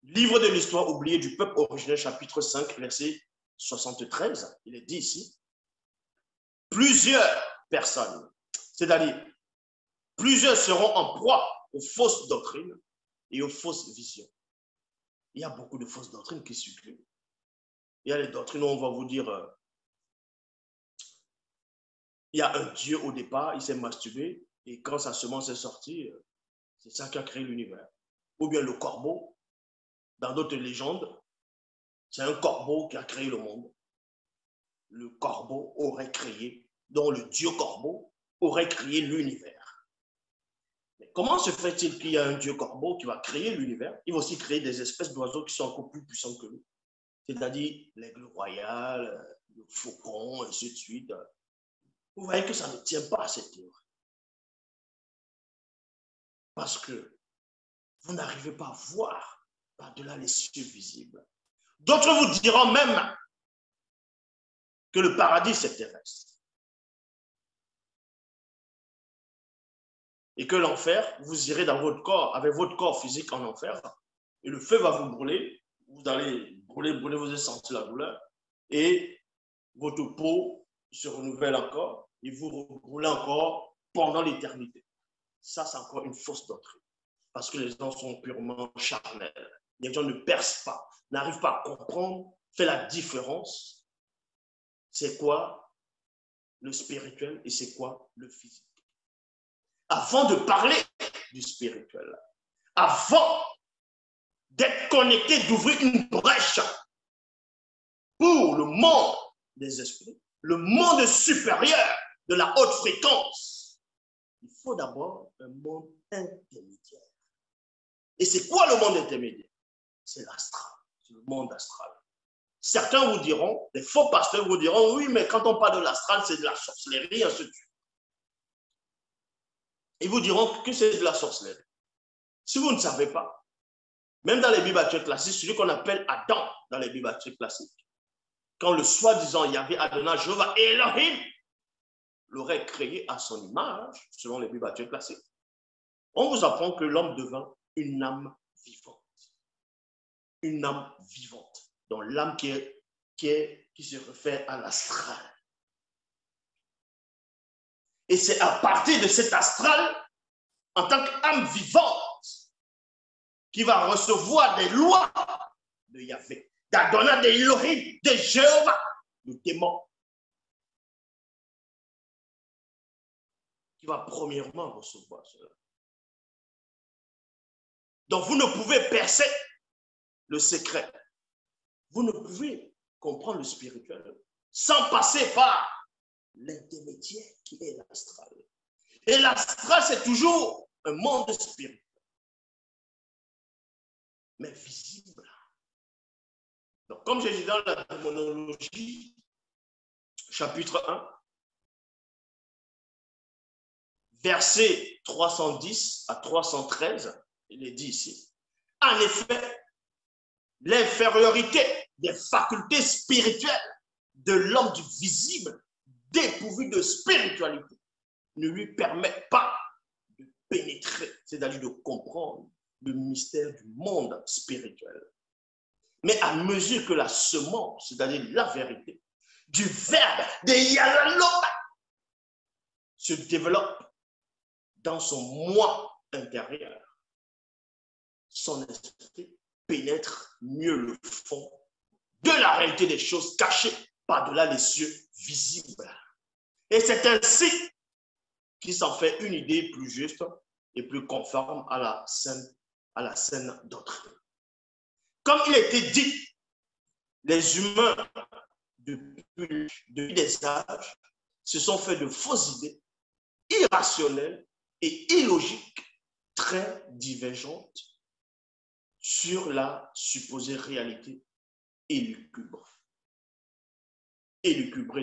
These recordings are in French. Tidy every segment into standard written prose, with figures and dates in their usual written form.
Livre de l'histoire oubliée du peuple originel, chapitre 5, verset 73. Il est dit ici, plusieurs personnes, c'est-à-dire plusieurs seront en proie aux fausses doctrines et aux fausses visions. Il y a beaucoup de fausses doctrines qui circulent. Il y a les doctrines où on va vous dire, il y a un Dieu au départ, il s'est masturbé, et quand sa semence est sortie, c'est ça qui a créé l'univers. Ou bien le corbeau, dans d'autres légendes, c'est un corbeau qui a créé le monde. Le corbeau aurait créé, donc le Dieu corbeau aurait créé l'univers. Mais comment se fait-il qu'il y a un Dieu corbeau qui va créer l'univers? Il va aussi créer des espèces d'oiseaux qui sont encore plus puissants que nous. C'est-à-dire l'aigle royal, le faucon, et ainsi de suite. Vous voyez que ça ne tient pas à cette théorie. Parce que vous n'arrivez pas à voir par-delà les cieux visibles. D'autres vous diront même que le paradis c'est terrestre. Et que l'enfer, vous irez dans votre corps, avec votre corps physique en enfer, et le feu va vous brûler, vous allez brûler, vous allez sentir la douleur, et votre peau se renouvelle encore, et vous brûlez encore pendant l'éternité. Ça, c'est encore une fausse doctrine, parce que les gens sont purement charnels. Les gens ne percent pas, n'arrivent pas à comprendre, faire la différence. C'est quoi le spirituel et c'est quoi le physique. Avant de parler du spirituel, avant d'être connecté, d'ouvrir une brèche pour le monde des esprits, le monde supérieur de la haute fréquence, il faut d'abord un monde intermédiaire. Et c'est quoi le monde intermédiaire? C'est l'astral, c'est le monde astral. Certains vous diront, les faux pasteurs vous diront, oui, mais quand on parle de l'astral, c'est de la sorcellerie, ainsi de suite. Ils vous diront que c'est de la sorcellerie. Si vous ne savez pas, même dans les Bibles actuelles classiques, celui qu'on appelle Adam dans les Bibles actuelles classiques, quand le soi-disant Yahvé Adonai Jéhovah Elohim l'aurait créé à son image, selon les Bibles actuelles classiques, on vous apprend que l'homme devint une âme vivante. Une âme vivante. Donc l'âme qui se réfère à l'astral. Et c'est à partir de cet astral, en tant qu'âme vivante, qui va recevoir des lois de Yahvé, d'Adonai, d'Elohim, de Jéhovah, le démon, qui va premièrement recevoir cela. Donc vous ne pouvez percer le secret. Vous ne pouvez comprendre le spirituel sans passer par l'intermédiaire qui est l'astral. Et l'astral, c'est toujours un monde spirituel, mais visible. Donc, comme j'ai dit dans la démonologie, chapitre 1, verset 310 à 313, il est dit ici, en effet, l'infériorité des facultés spirituelles de l'homme du visible, dépourvu de spiritualité, ne lui permet pas de pénétrer, c'est-à-dire de comprendre le mystère du monde spirituel. Mais à mesure que la semence, c'est-à-dire la vérité, du verbe de Yalaloma se développe dans son moi intérieur, son esprit pénètre mieux le fond de la réalité des choses cachées par-delà les cieux visibles. Et c'est ainsi qu'il s'en fait une idée plus juste et plus conforme à la saine doctrine. Comme il était dit, les humains depuis des âges se sont fait de fausses idées irrationnelles et illogiques, très divergentes sur la supposée réalité élucubrée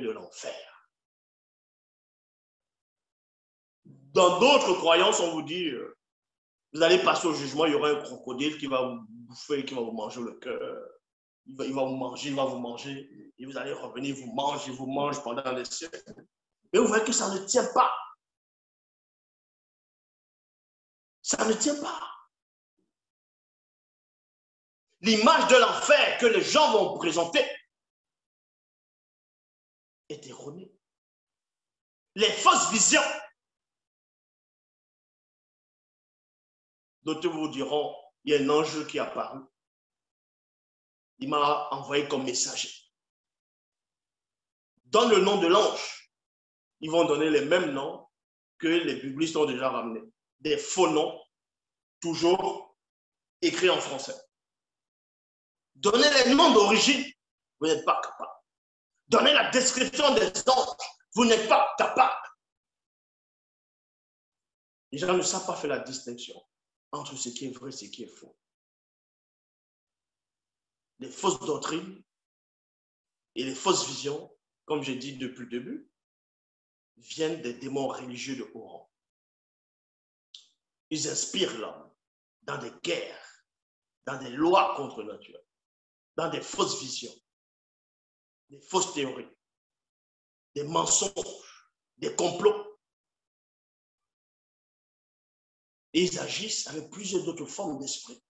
de l'enfer. Dans d'autres croyances, on vous dit, vous allez passer au jugement, il y aura un crocodile qui va vous bouffer, qui va vous manger le cœur. Il va vous manger, et vous allez revenir, il vous mange pendant des siècles. Et vous voyez que ça ne tient pas. Ça ne tient pas. L'image de l'enfer que les gens vont présenter est erronée. Les fausses visions. D'autres vous diront, il y a un ange qui est apparu. Il m'a envoyé comme messager. Dans le nom de l'ange, ils vont donner les mêmes noms que les biblistes ont déjà ramenés. Des faux noms, toujours écrits en français. Donnez les noms d'origine, vous n'êtes pas capable. Donnez la description des anges, vous n'êtes pas capable. Les gens ne savent pas faire la distinction entre ce qui est vrai et ce qui est faux. Les fausses doctrines et les fausses visions, comme j'ai dit depuis le début, viennent des démons religieux de haut rang. Ils inspirent l'homme dans des guerres, dans des lois contre nature, dans des fausses visions, des fausses théories, des mensonges, des complots. Et ils agissent avec plusieurs autres formes d'esprit.